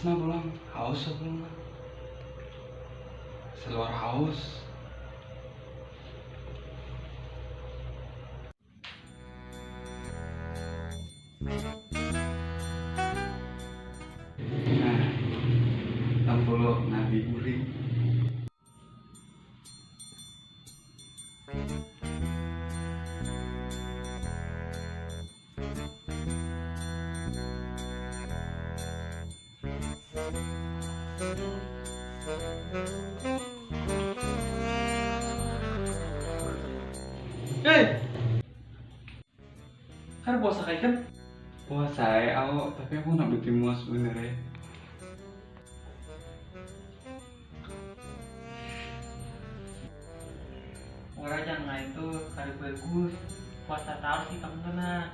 mah belum haus belum mah. Seluar haus. Nah, 60 nabi uring. Hei, kan puasa kayak kan? Wah saya awak tapi aku nak bikin muas bener ya. Orang jangan itu kali bagus puasa tahu sih kamu kena.